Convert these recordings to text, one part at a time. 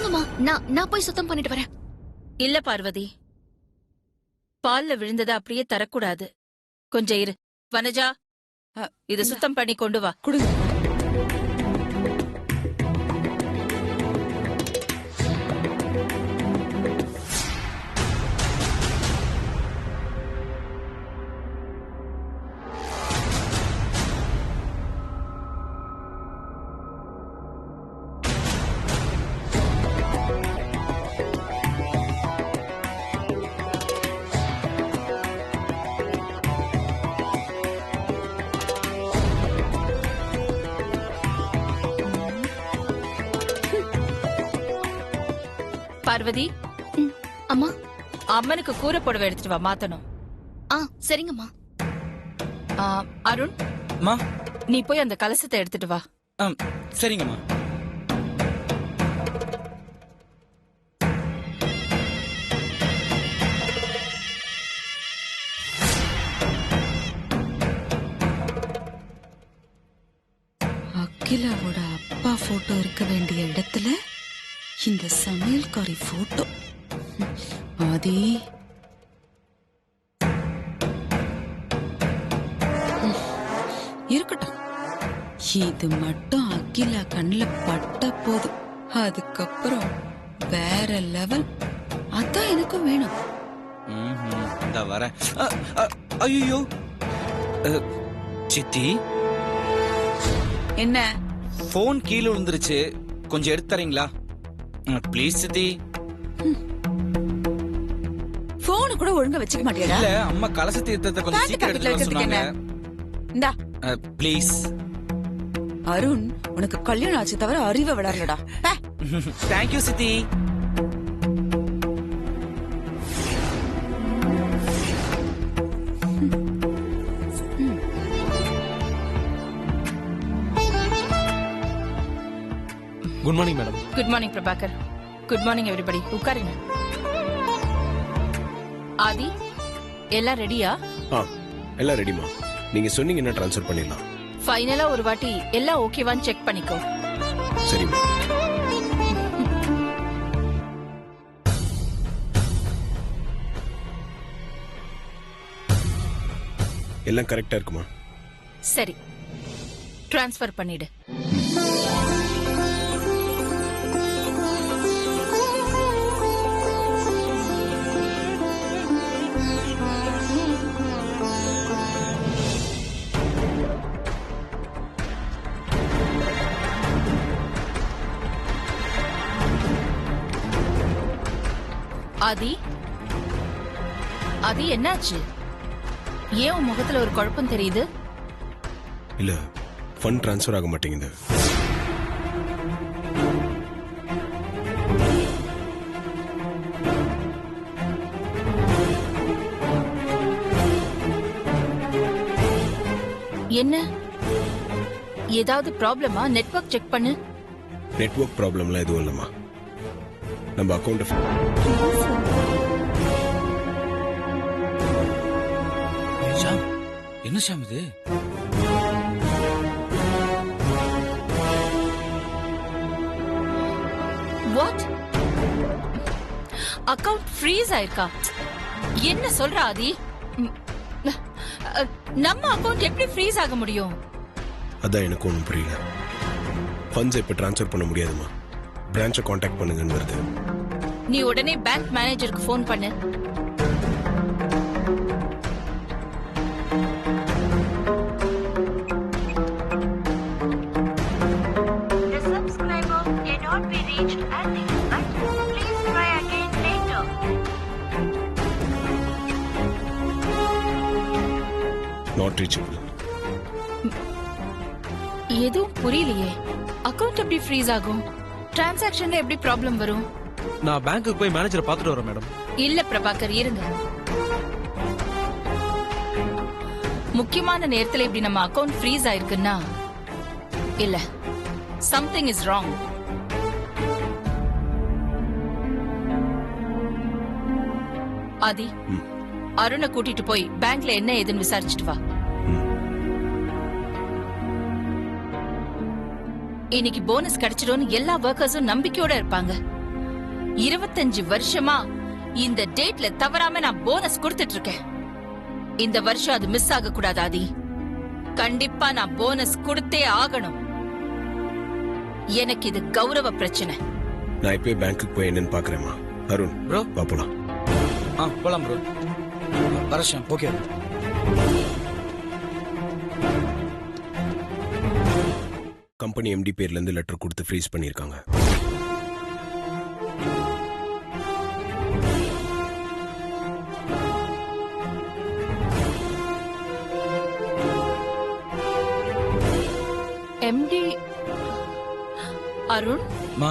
இருங்கம்மா, நான் போய் சுத்தம் பண்ணிட்டு வரேன். இல்ல பார்வதி, பால்ல விழுந்ததை அப்படியே தரக்கூடாது. கொஞ்சம் இரு. வனஜா, இது சுத்தம் பண்ணி கொண்டு வா. கொடுங்க. பார்வதி, அம்மா. அம்மனுக்கு கூரை புடவை எடுத்துட்டு வா, மாத்தணும். சரிங்கம்மா. அருண், மா, நீ போய் அந்த கலசத்தை எடுத்துட்டு வா. சரிங்கம்மா. அகிலாவோட அப்பா போட்டோ இருக்க வேண்டிய இடத்துல இந்த சமையல்காரி போட்டோ. ஆதி, இருக்கட்டும். இது மட்டும் அகிலா கண்ணுல பட்ட போதும், அதுக்கப்புறம் வேற லெவல். அதான் எனக்கும் வேணும். இந்த வர. ஐயோ சித்தி, என்ன? போன் கீழே விழுந்துருச்சு, கொஞ்சம் எடுத்து தரீங்களா ப்ளீஸ் சித்தி. போன் கூட ஒழுங்கா வச்சுக்க மாட்டியா? இல்ல, அம்மா கலச தீர்த்தத்தை கொஞ்சம் சீக்கிரம் எடுத்து சொன்னாங்க. இந்தா ப்ளீஸ். அருண், உனக்கு கல்யாணம் ஆச்சு தவிர அறிவை விளையாடலடா. தேங்க்யூ சித்தி. Good morning madam. Good morning Prabhakar. Good morning everybody. உட்காருங்க. ஆதி, எல்லாம் ரெடியா? எல்லாம் ரெடிமா. நீங்க சொன்னீங்கன்னா ட்ரான்ஸ்ஃபர் பண்ணிடலாம். ஃபைனலா ஒரு வாட்டி எல்லாம் ஓகேவான்னு செக் பண்ணிக்கோ. சரிம்மா. எல்லாம் கரெக்டா இருக்குமா? சரி, ட்ரான்ஸ்ஃபர் பண்ணிடு. ஆதி, ஆதி என்னாச்சு? ஏன் உன் முகத்துல ஒரு குழப்பம் தெரியுது? இல்ல, ஃபண்ட் ட்ரான்ஸ்ஃபர் ஆக மாட்டேங்குது. என்ன, ஏதாவது ப்ராப்ளமா? நெட்வொர்க் செக் பண்ணு. நெட்வொர்க் ப்ராப்ளம்லாம் எதுவும் இல்லம்மா. நம்ம அக்கௌண்ட் என்ன ஷாம் இது? வாட்? அக்கவுண்ட் ஃப்ரீஸ் ஆயிருக்கா? என்ன சொல்ற ஆதி? நம்ம அக்கவுண்ட் எப்படி ஃப்ரீஸ் ஆக முடியும்? அதான் எனக்கு ஒன்றும் புரியல. ஃபண்ட்ஸ் இப்ப ட்ரான்ஸ்ஃபர் பண்ண முடியாதுமா. பிரான்ச்சை காண்டாக்ட் பண்ணுங்கன்னு வருது. நீ உடனே பேங்க் மேனேஜருக்கு ஃபோன் பண்ணு. Not reachable. எதுவும் புரியலையே. அக்கவுண்ட் எப்படி ஃப்ரீஸ் ஆகும்? டிரான்சாக்ஷன்ல எப்படி ப்ராப்ளம் வரும்? நான் பேங்க்குக்கு போய் மேனேஜரை பார்த்துட்டு வரேன் மேடம். இல்ல பிரபாகர், இருங்க. முக்கியமான நேரத்துல இப்படி நம்ம அக்கவுண்ட் ஃப்ரீஸ் ஆயிருக்குன்னா இல்ல, சம்திங் இஸ் ராங். ஆதி, அருணை கூட்டிட்டு போய் பேங்க்ல என்ன ஏதுன்னு விசாரிச்சுட்டு வா. இன்னைக்கு போனஸ் கிடைச்சிடும்னு எல்லா ஒர்க்கர்ஸும் நம்பிக்கையோட இருப்பாங்க. 25 வருஷமா இந்த டேட்ல தவறாம நான் போனஸ் கொடுத்துட்டு இருக்கேன். இந்த வருஷம் அது மிஸ் ஆக கூடாது ஆதி. கண்டிப்பா நான் போனஸ் கொடுத்தே ஆகணும். எனக்கு இது கௌரவ பிரச்சனை. நான் இப்பவே பேங்க்குக்கு போய் என்னன்னு பாக்குறேம்மா. அருண் Bro. வா போலாம். போலாம் ப்ரோ. வரஷம். ஓகே. கம்பெனி எம்டி பேர்ல இருந்து லெட்டர் கொடுத்து ஃப்ரீஸ் பண்ணிருக்காங்க. எம்டி அருண், மா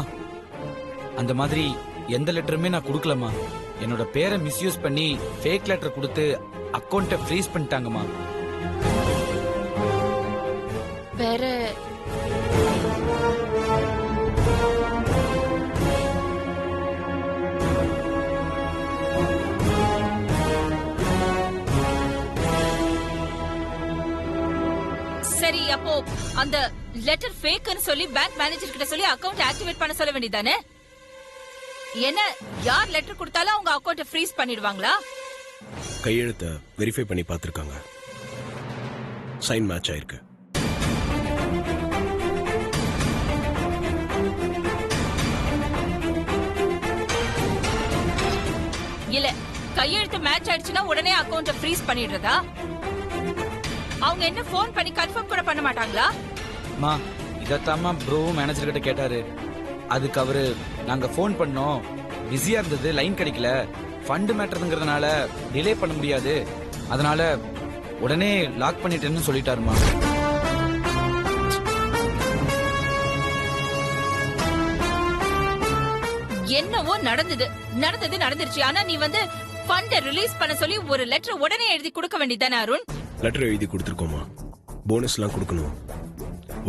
அந்த மாதிரி எந்த லெட்டருமே நான் கொடுக்கலமா. என்னோட பேரை மிஸ்யூஸ் பண்ணி ஃபேக் லெட்டர் கொடுத்து அக்கௌண்ட்டை ஃப்ரீஸ் பண்ணிட்டாங்கம்மா. வேற சரி, அப்போ அந்த லெட்டர் ஃபேக்னு சொல்லி பேங்க் மேனேஜர் கிட்ட சொல்லி அக்கவுண்ட் ஆக்டிவேட் பண்ண சொல்ல வேண்டியதானே? என்ன, யார் லெட்டர் கொடுத்தாலும் அவங்க அக்கவுண்ட ஃப்ரீஸ் பண்ணிடுவாங்களா? கையெழுத்தை வெரிஃபை பண்ணி பார்த்திருக்காங்க. சைன் மேட்ச் ஆயிருக்கு. இல்ல, கையெழுத்து மேட்ச் ஆயிடுச்சுன்னா உடனே அக்கவுண்ட ஃப்ரீஸ் பண்ணிடுறதா? அவங்க என்ன போன் பண்ணி கன்ஃபார்ம் கூட பண்ண மாட்டாங்களா? மா இதத்தாமா ப்ரோ மேனேஜர் கிட்ட கேட்டாரு. அதுக்கு அவரு நாங்க ஃபோன் பண்ணோம், பிஸியா இருந்தது, லைன் கிடைக்கல, ஃபண்ட் மேட்டர்ங்கிறதுனால டிலே பண்ண முடியாது, அதனால உடனே லாக் பண்ணிட்டேன்னு சொல்லிட்டாருமா. என்னவோ நடந்துருச்சு. ஆனா நீ வந்து ஃபண்ட ரிலீஸ் பண்ண சொல்லி ஒரு லெட்டர் உடனே எழுதி கொடுக்க வேண்டியதானே அருண்? லெட்டர் எழுதி கொடுத்துருக்கோமா. போனஸ்லாம் கொடுக்கணும்,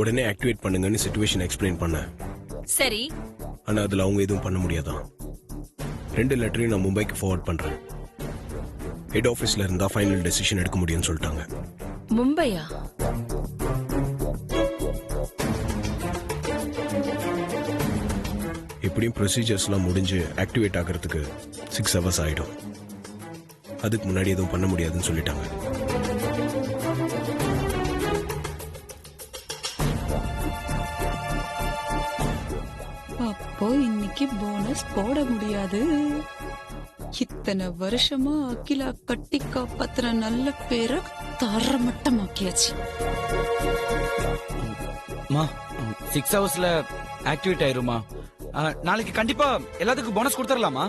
உடனே ஆக்டிவேட் பண்ணுங்கன்னு சிச்சுவேஷன் எக்ஸ்பிளைன் பண்ண. சரி, ஆனா அதுல அவங்க எதுவும் பண்ண முடியாதான். 2 லெட்டரையும் நான் மும்பைக்கு ஃபார்வர்ட் பண்றேன். ஹெட் ஆபீஸ்ல இருந்தா ஃபைனல் டெசிஷன் எடுக்க முடியும்னு சொல்லிட்டாங்க. மும்பையா? எப்படியும் ப்ரொசீஜர்ஸ்லாம் முடிஞ்சு ஆக்டிவேட் ஆகிறதுக்கு 6 hours ஆயிடும். அதுக்கு முன்னாடி எதுவும் பண்ண முடியாதுன்னு சொல்லிட்டாங்க. அப்போ இன்னைக்கு போனஸ் போட முடியாது. இத்தனை வருஷமா அகிலா கட்டி காப்பாத்துற நல்ல பேரை தரமட்டமாக்கியாச்சு. மா 6 hours ஆக்டிவேட் ஆயிருமா. நாளைக்கு கண்டிப்பா எல்லாத்துக்கும் போனஸ் கொடுத்துடலாமா.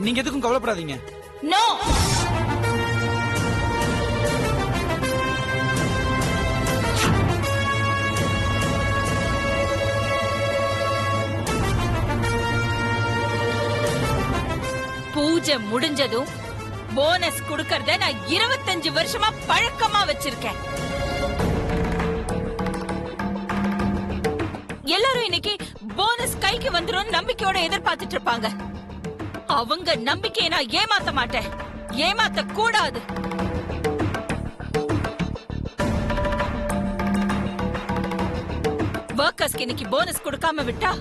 நீங்க எதுக்கும் கவலைப்படாதீங்க. நோ, பூஜை முடிஞ்சதும் போனஸ் கொடுக்கறத நான் 25 வருஷமா பழக்கமா வச்சிருக்கேன். எல்லாரும் இன்னைக்கு போனஸ் கைக்கு வந்துரும் நம்பிக்கையோட எதிர்பார்த்துட்டு இருப்பாங்க. அவங்க நம்பிக்கையை நான் ஏமாத்த மாட்டேன், ஏமாத்த கூடாது. வர்க்கர்ஸ்க்கு இன்னைக்கு போனஸ் கொடுக்காம விட்டா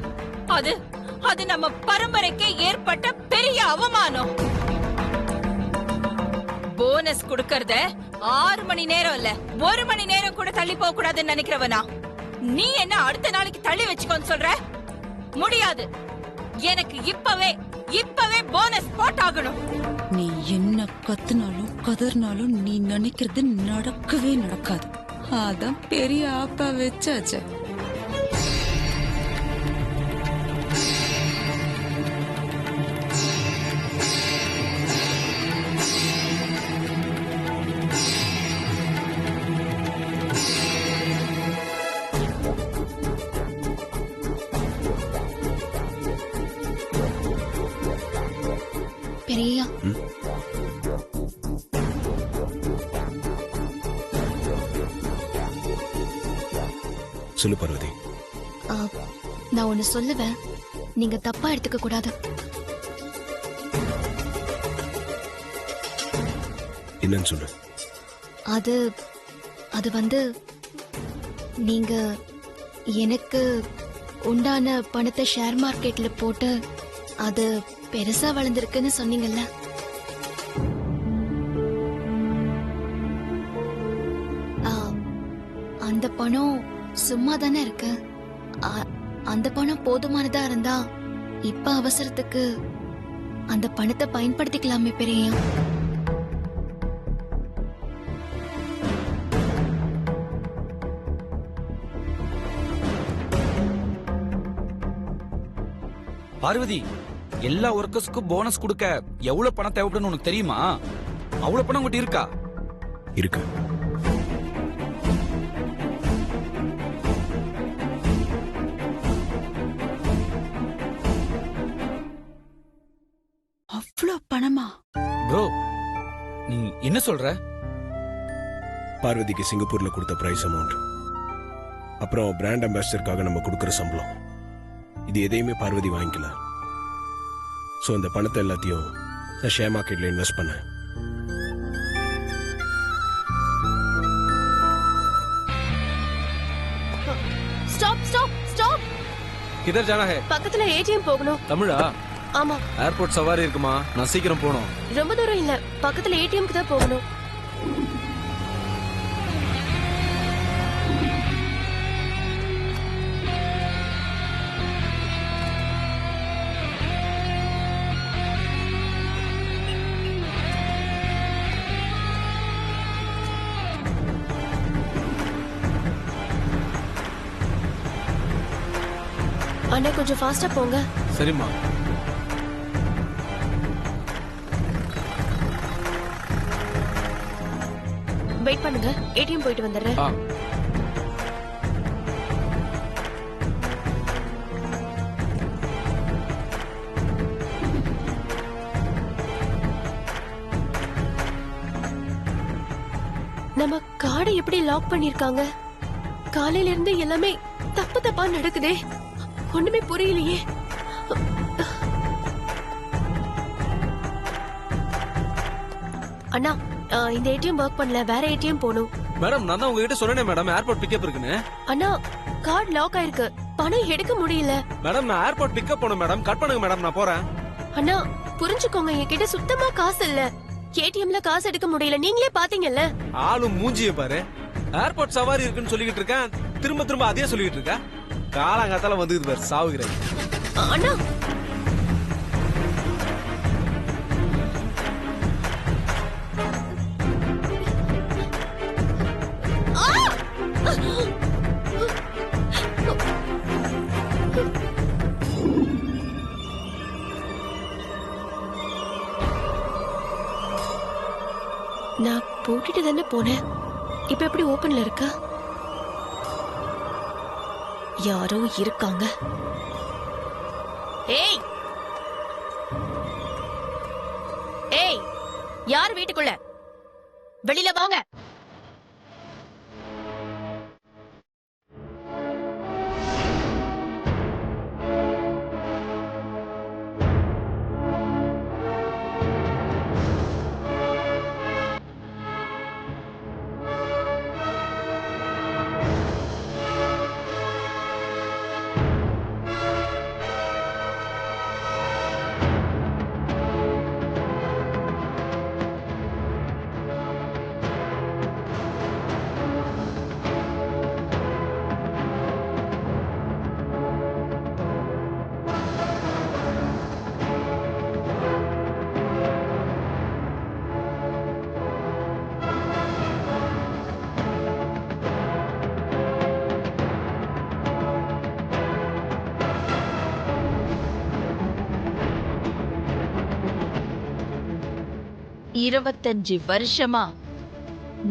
அது நம்ம பரம்பரைக்கே ஏற்பட்ட பெரிய அவமானம். போனஸ் கொடுக்கறத 6 மணி நேரம் இல்ல 1 மணி நேரம் கூட தள்ளி போக கூடாதுன்னு நினைக்கிறவனா? நீ என்ன அடுத்த நாளைக்கு தள்ளி வச்சுக்கோன்னு சொல்ற? முடியாது. எனக்கு இப்பவே போனஸ் போட்டாகணும். நீ என்ன கத்துனாலும் கதர்னாலும் நீ நினைக்கிறது நடக்கவே நடக்காது. அதான் பெரிய ஆப்பா வச்சாச்சு. பெரியா, சொல்லு பார்வதி. நான் ஒண்ணு சொல்லுவேன், நீங்க தப்பா எடுத்துக்க கூடாது. என்னன்னு சொல்லு. அது வந்து நீங்க எனக்கு உண்டான பணத்தை ஷேர் மார்க்கெட்ல போட்டு அது பெருசா வளர்ந்துருக்குன்னு சொன்னீங்கல்ல, ஆ, அந்த பணம் சும்மா தானே இருக்கு. அந்த பணம் போதுமானதா இருந்தா இப்ப அவசரத்துக்கு அந்த பணத்தை பயன்படுத்திக்கலாமே பெரியா. பார்வதி, எல்லா ஒர்க்கர்ஸ்க்கும் போனஸ் கொடுக்க எவ்வளவு பணம் தேவைப்படுன்னு உனக்கு தெரியுமா? அவ்வளவு பணம் உங்ககிட்ட இருக்கா? இருக்கு. அவ்வளோ பணமா? ப்ரோ, நீ என்ன சொல்ற? பார்வதிக்கு சிங்கப்பூர்ல கொடுத்த பிரைஸ் அமௌண்ட், அப்புறம் பிராண்ட் அம்பாசிடருக்காக நம்ம கொடுக்குற சம்பளம், இது எதையுமே பார்வதி வாங்கிக்கல. ஸோ இந்த பணத்தை எல்லாத்தையும் நான் ஷேர் மார்க்கெட்ல இன்வெஸ்ட் பண்ணேன். Stop stop stop. किधर जाना है? பக்கத்துல ஏடிஎம் போகணும். தமிழா? ஆமா. ஏர்போர்ட் சவாரி இருக்குமா? நான் சீக்கிரம் போகணும். ரொம்ப தூரம் இல்ல, பக்கத்துல ஏடிஎம்க்கு தான் போகணும். அண்ணா கொஞ்சம் ஃபாஸ்டா போங்க. சரிம்மா. வெயிட் பண்ணுங்க, ஏடிஎம் போயிட்டு வந்துடுறேன். நம்ம கார்டை எப்படி லாக் பண்ணிருக்காங்க? காலையில இருந்து எல்லாமே தப்பு தப்பா நடக்குதே, ஒண்ணுமே புரியலையே. அண்ணா, இந்த ஏடிஎம் ஒர்க் பண்ணல, வேற ஏடிஎம் போகணும். மேடம், நான் தான் உங்ககிட்ட சொன்னேனே மேடம், ஏர்போர்ட் பிக்கப் இருக்குன்னு. அண்ணா, கார்டு லாக் ஆயிருக்கு, பணம் எடுக்க முடியல. மேடம், நான் ஏர்போர்ட் பிக்கப் போகணும் மேடம். கட் பண்ணுங்க மேடம், நான் போறேன். அண்ணா புரிஞ்சுக்கோங்க, என்கிட்ட சுத்தமா காசு இல்ல. ஏடிஎம்ல காசு எடுக்க முடியல, நீங்களே பாத்தீங்கல்ல. ஆளும் மூஞ்சிய பாரு. ஏர்போர்ட் சவாரி இருக்குன்னு சொல்லிக்கிட்டு இருக்கேன், திரும்ப திரும்ப அதே சொல்லிக்கிட்டு இருக்கேன். காலாங்காத்தால வந்துக்குது பாரு, சாவுகிறேன். அண்ணா நான் பூட்டிட்டு தானே போனேன், இப்ப எப்படி ஓபன்ல இருக்கா? யாரோ இருக்காங்க. ஏய் ஏய், யார் வீட்டுக்குள்ள? வெளியில வாங்க. இருபத்தஞ்சு வருஷமா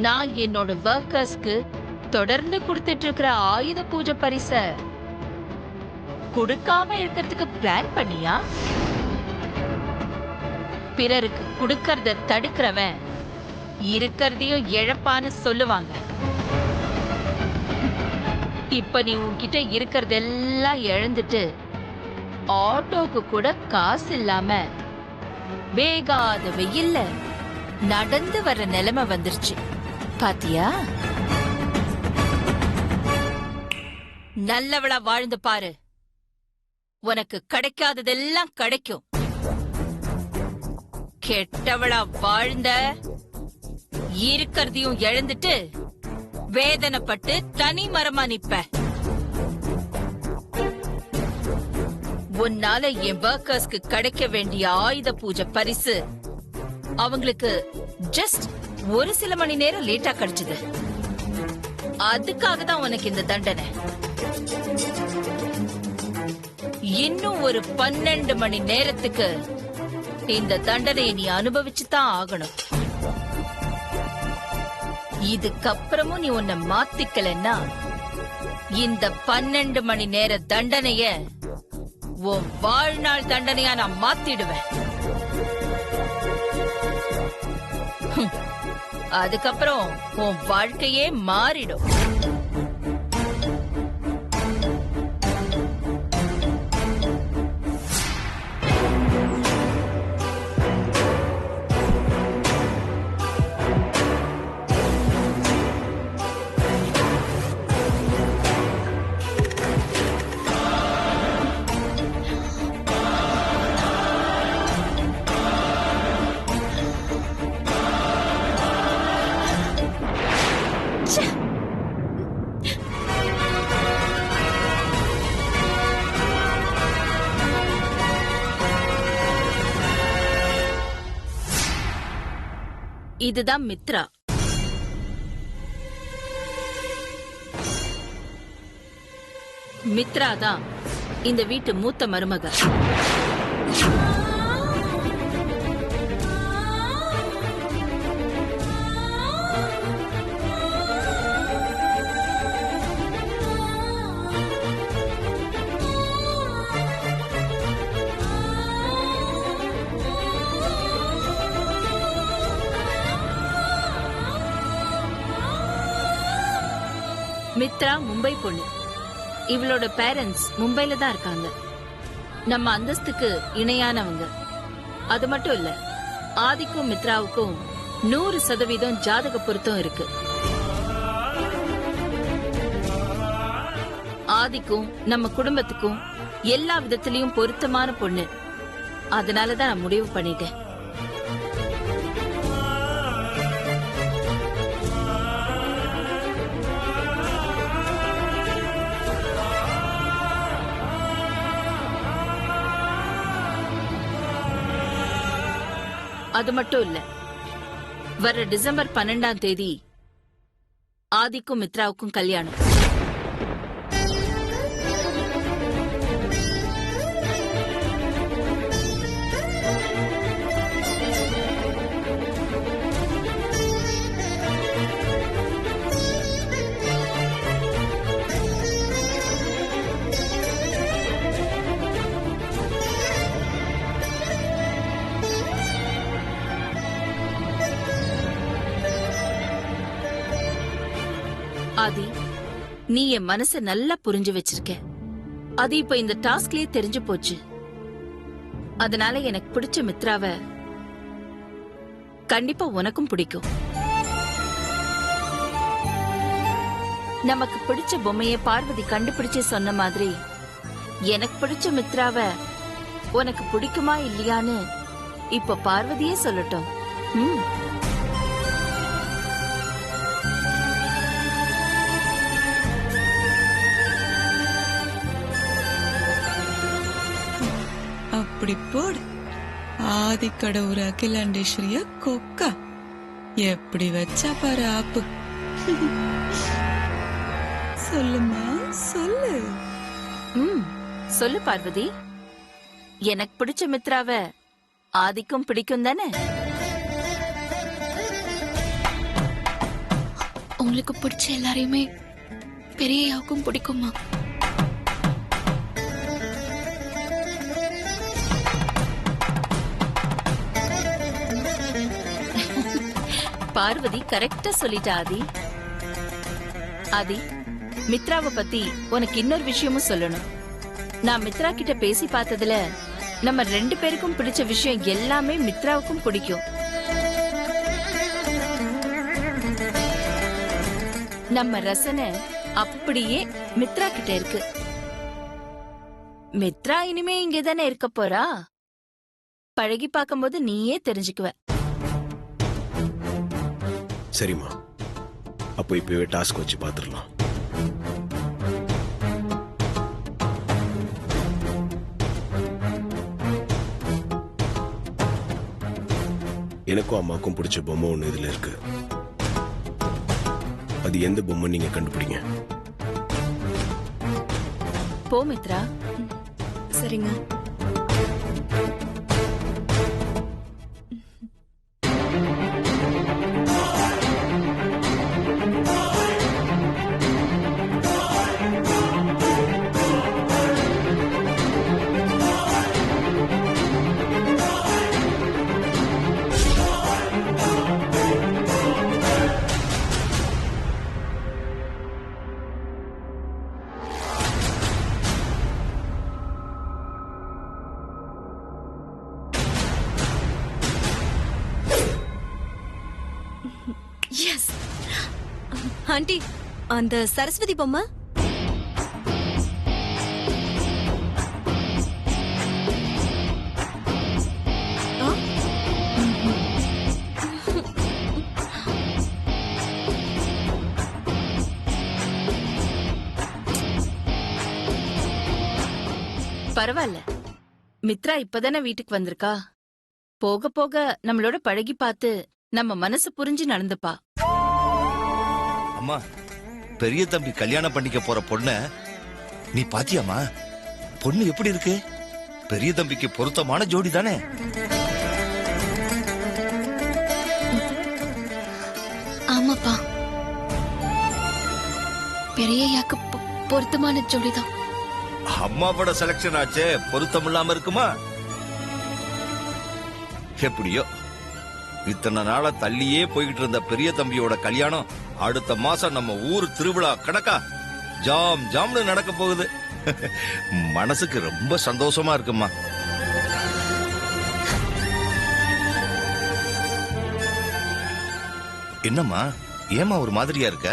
நான் என்னோட ஒர்க்கர்ஸ்க்கு தொடர்ந்து கொடுத்துட்டு இருக்கிற ஆயுத பூஜை பரிச கொடுக்காம இருக்கிறதுக்கு பிளான் பண்ணியா? பிறருக்கு கொடுக்கறத தடுக்கிறவன் இருக்கிறதையும் இழப்பான்னு சொல்லுவாங்க. இப்ப நீ உன்கிட்ட இருக்கிறதெல்லாம் இழந்துட்டு ஆட்டோக்கு கூட காசு இல்லாம வேகாத வெயில்ல நடந்து வர நிலைமை வந்துருச்சு பாத்தியா? நல்லவளா வாழ்ந்து பாரு, உனக்கு கிடைக்காததெல்லாம் கிடைக்கும். கெட்டவளா வாழ்ந்த இருக்கிறதையும் இழந்துட்டு வேதனைப்பட்டு தனி மரமா நிப்ப. உன்னால என் ஒர்க்கர்ஸ்க்கு கிடைக்க வேண்டிய ஆயுத பூஜை பரிசு அவங்களுக்கு ஜஸ்ட் ஒரு சில மணி நேரம் லேட்டா கிடைச்சது. அதுக்காக தான் உனக்கு இந்த தண்டனை. இன்னும் ஒரு 12 மணி நேரத்துக்கு இந்த தண்டனையை நீ அனுபவிச்சுதான் ஆகணும். இதுக்கப்புறமும் நீ உன்னை மாத்திக்கலன்னா இந்த 12 மணி நேர தண்டனைய உன் வாழ்நாள் தண்டனையா நான் மாத்திடுவேன். அதுக்கப்புறம் உன் வாழ்க்கையே மாறிடும். இதுதான் மித்ரா. மித்ரா தான் இந்த வீட்டு மூத்த மருமக. மித்ரா மும்பை பொண்ணு. இவளோட பேரண்ட்ஸ் மும்பைல தான் இருக்காங்க. நம்ம அந்தஸ்துக்கு இணையானவங்க. அது மட்டும் இல்ல, ஆதிக்கும் மித்ராவுக்கும் 100% ஜாதக பொருத்தம் இருக்கு. ஆதிக்கும் நம்ம குடும்பத்துக்கும் எல்லா விதத்திலயும் பொருத்தமான பொண்ணு. அதனாலதான் நான் முடிவு பண்ணிட்டேன். அது மட்டும் இல்ல, வர டிசம்பர் 12ஆம் தேதி ஆதிக்கும் மித்ராவுக்கும் கல்யாணம். ஆதி, நீ என் மனச நல்லா புரிஞ்சு வச்சிருக்க. அது இப்ப இந்த டாஸ்க்லயே தெரிஞ்சு போச்சு. அதனால எனக்கு பிடிச்ச மித்ராவ கண்டிப்பா உனக்கும் பிடிக்கும். நமக்கு பிடிச்ச பொம்மைய பார்வதி கண்டுபிடிச்சு சொன்ன மாதிரி எனக்கு பிடிச்ச மித்ராவ உனக்கு பிடிக்குமா இல்லையான்னு இப்ப பார்வதியே சொல்லட்டும். அப்படி போடு. ஆதிக்கடவுர் அகிலாண்டேஸ்வரிய கொக்கா எப்படி வச்சா பாரு ஆப்பு. சொல்லுமா சொல்லு. சொல்லு பார்வதி. எனக்கு பிடிச்ச மித்ராவ ஆதிக்கும் பிடிக்கும் தானே? உங்களுக்கு பிடிச்ச எல்லாரையுமே பெரியயாவுக்கும் பிடிக்குமா? பார்வதி கரெக்டா சொல்லிட்டா ஆதி. ஆதி, மித்ராவை பத்தி உனக்கு இன்னொரு விஷயமும் சொல்லணும். நான் மித்ரா கிட்ட பேசி பார்த்ததுல நம்ம 2 பேருக்கும் பிடிச்ச விஷயம் எல்லாமே மித்ராவுக்கும் பிடிக்கும். நம்ம ரசனை அப்படியே மித்ரா கிட்ட இருக்கு. மித்ரா இனிமே இங்கதானே இருக்க போறா. பழகி பார்க்கும்போது நீயே தெரிஞ்சுக்குவ. சரிம்மா, அப்போ இப்பவே டாஸ்க் வச்சு பார்த்துடலாம். எனக்கும் அம்மாக்கும் பிடிச்ச பொம்மை ஒண்ணு இதுல இருக்கு. அது எந்த பொம்மை நீங்க கண்டுபிடிங்க. போ மித்ரா. சரிங்க. எஸ் ஆண்டி, அந்த சரஸ்வதி பொம்மை பரவாயில்ல, மித்ரா இப்பதானே வீட்டுக்கு வந்திருக்கா. போக போக நம்மளோட பழகி பார்த்து நம்ம மனசு புரிஞ்சு நடந்துப்பா. அம்மா, பெரிய தம்பி கல்யாணம் பண்ணிக்க போற பொண்ண நீ பாத்தியாமா? பொண்ணு எப்படி இருக்கு? பெரிய தம்பிக்கு பொருத்தமான ஜோடி தானே? ஆமாப்பா, பெரியய்யாக்கு பொருத்தமான ஜோடிதான். அம்மாவோட செலக்ஷன் ஆச்சே, பொருத்தம் இல்லாம இருக்குமா? எப்படியோ இத்தனை நாளா தள்ளியே போய்கிட்டு இருந்த பெரிய தம்பியோட கல்யாணம் அடுத்த மாசம் நம்ம ஊர் திருவிழா கணக்கா ஜாம் ஜாம்னு நடக்க போகுது. மனசுக்கு ரொம்ப சந்தோஷமா இருக்குமா. என்னம்மா, ஏமா ஒரு மாதிரியா இருக்க?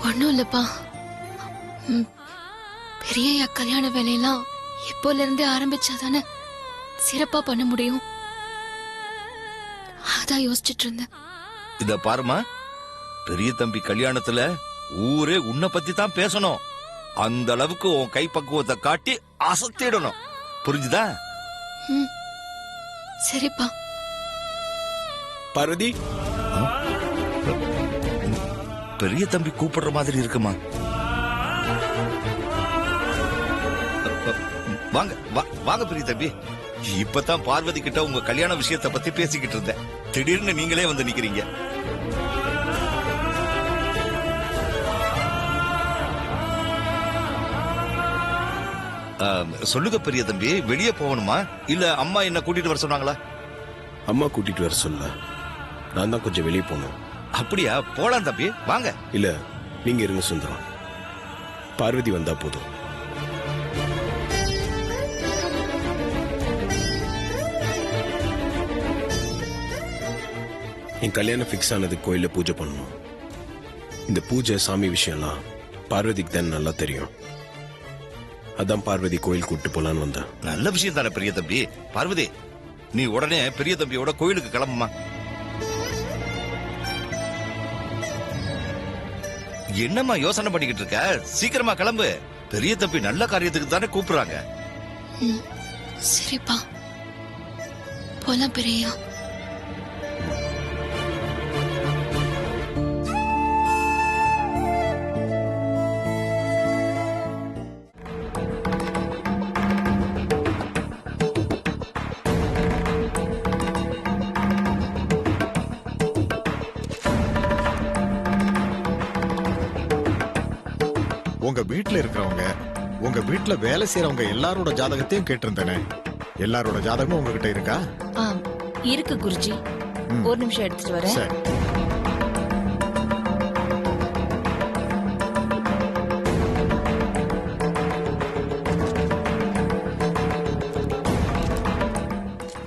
ஒண்ணும் இல்லப்பா. பெரியய்யா கல்யாண வேலையெல்லாம் இப்போல இருந்தே ஆரம்பிச்சாதானே சிறப்பா பண்ண முடியும். அதான் யோசிச்சுட்டு இருந்தேன். இத பாருமா, பெரிய தம்பி கல்யாணத்துல ஊரே உன்னை பத்தி தான் பேசணும். அந்த அளவுக்கு உன் கைப்பக்குவத்தை காட்டி அசத்திடணும். புரிஞ்சுதா? சரிப்பா. பார்வதி, பெரிய தம்பி கூப்பிடுற மாதிரி இருக்குமா? வாங்க வாங்க பெரிய தம்பி. இப்பதான் பார்வதி கிட்ட உங்க கல்யாண விஷயத்தை பத்தி பேசிக்கிட்டு இருந்தேன். திடீர்னு நீங்களே வந்து நிக்கிறீங்க. சொல்லுங்க பெரிய தம்பி, வெளியே போகணுமா இல்ல அம்மா என்ன கூட்டிட்டு வர சொன்னாங்களா? அம்மா கூட்டிட்டு வர சொல்ல, நான் தான் கொஞ்சம் வெளியே போகணும். அப்படியா? போலாம் தம்பி, வாங்க. இல்ல, நீங்க இருங்க சுந்தரம். பார்வதி வந்தா போதும். என் கல்யாணம் ஃபிக்ஸ் ஆனது கோயில பூஜை பண்ணணும். இந்த பூஜை சாமி விஷயம்லாம் பார்வதிக்கு தான் நல்லா தெரியும். அதான் பார்வதி கோயில் கூட்டு போலான்னு வந்தா. நல்ல விஷயம் தானே பெரிய தம்பி. பார்வதி, நீ உடனே பெரிய தம்பியோட கோயிலுக்கு கிளம்புமா. என்னம்மா யோசனை பண்ணிக்கிட்டு இருக்க? சீக்கிரமா கிளம்பு. பெரிய தம்பி நல்ல காரியத்துக்கு தானே கூப்பிடுறாங்க. சரிப்பா, போலாம் பெரியய்யா. உங்க வீட்டுல இருக்கிறவங்க, உங்க வீட்டுல வேலை செய்யறவங்க எல்லாரோட ஜாதகத்தையும் கேட்டிருந்தேனே. எல்லாரோட ஜாதகமும் உங்ககிட்ட இருக்கா? இருக்கு குருஜி. ஒரு நிமிஷம் எடுத்துட்டு வரேன். சரி.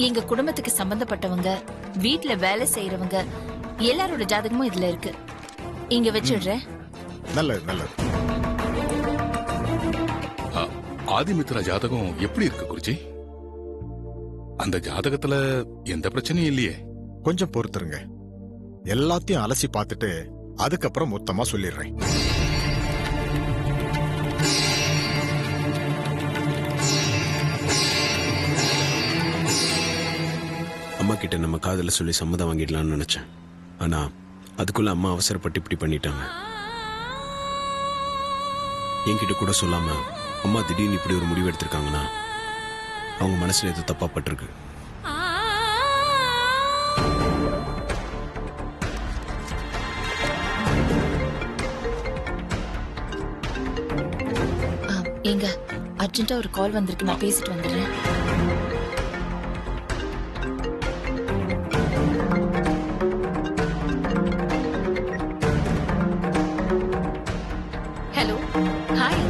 எங்க குடும்பத்துக்கு சம்பந்தப்பட்டவங்க, வீட்டுல வேலை செய்யறவங்க எல்லாரோட ஜாதகமும் இதுல இருக்கு. இங்க வச்சிடுறேன். நல்லது நல்லது. ஆதிமித்ரா ஜாதகம் எப்படி இருக்கு குருஜி? அந்த ஜாதகத்துல எந்த பிரச்சனையும் இல்லையே. கொஞ்சம் பொறுத்துருங்க, எல்லாத்தையும் அலசி பார்த்துட்டு அதுக்கப்புறம் மொத்தமா சொல்லிடுறேன். அம்மா கிட்ட நம்ம காதல சொல்லி சம்மதம் வாங்கிடலாம்னு நினைச்சேன். ஆனா அதுக்குள்ள அம்மா அவசரப்பட்டு இப்படி பண்ணிட்டாங்க. என்கிட்ட கூட சொல்லாம அம்மா திடீர்னு இப்படி ஒரு முடிவு எடுத்திருக்காங்கன்னா அவங்க மனசுல ஏதோ தப்பா பட்டிருக்கு. எங்க அர்ஜென்ட்டா ஒரு கால் வந்திருக்கு, நான் பேசிட்டு வந்துடுறேன். Hello, hi.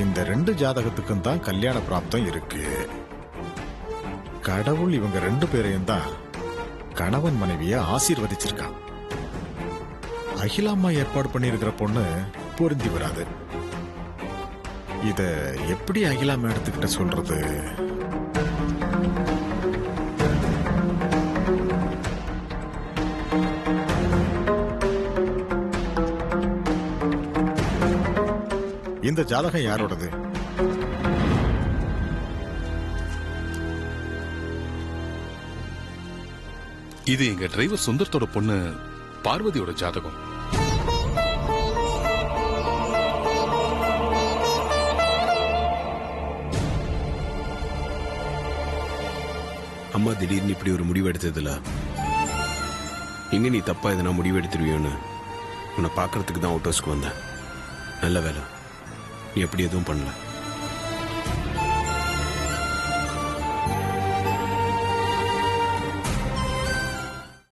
இந்த 2 ஜாதகத்துக்கும் தான் கல்யாண பிராப்தம் இருக்கு. கடவுள் இவங்க 2 பேரையும் தான் கணவன் மனைவிய ஆசீர்வதிச்சிருக்கான். அகிலாம்மா ஏற்பாடு பண்ணியிருக்கிற பொண்ணு பொருந்தி வராது. இத எப்படி அகிலாம்மா எடுத்துக்கிட்ட சொல்றது? இந்த ஜாதகம் யாரோடது? இது எங்க டிரைவர் சுந்தரத்தோட பொண்ணு பார்வதியோட ஜாதகம். அம்மா திடீர்னு இப்படி ஒரு முடிவு எடுத்ததுல எங்க நீ தப்பா எதனா முடிவு எடுத்துருவியோன்னு உன்னை பாக்குறதுக்கு தான் அவுட் ஹவுஸ்க்கு வந்தேன். நல்ல வேலை, நீ எப்படி எதுவும் பண்ணல.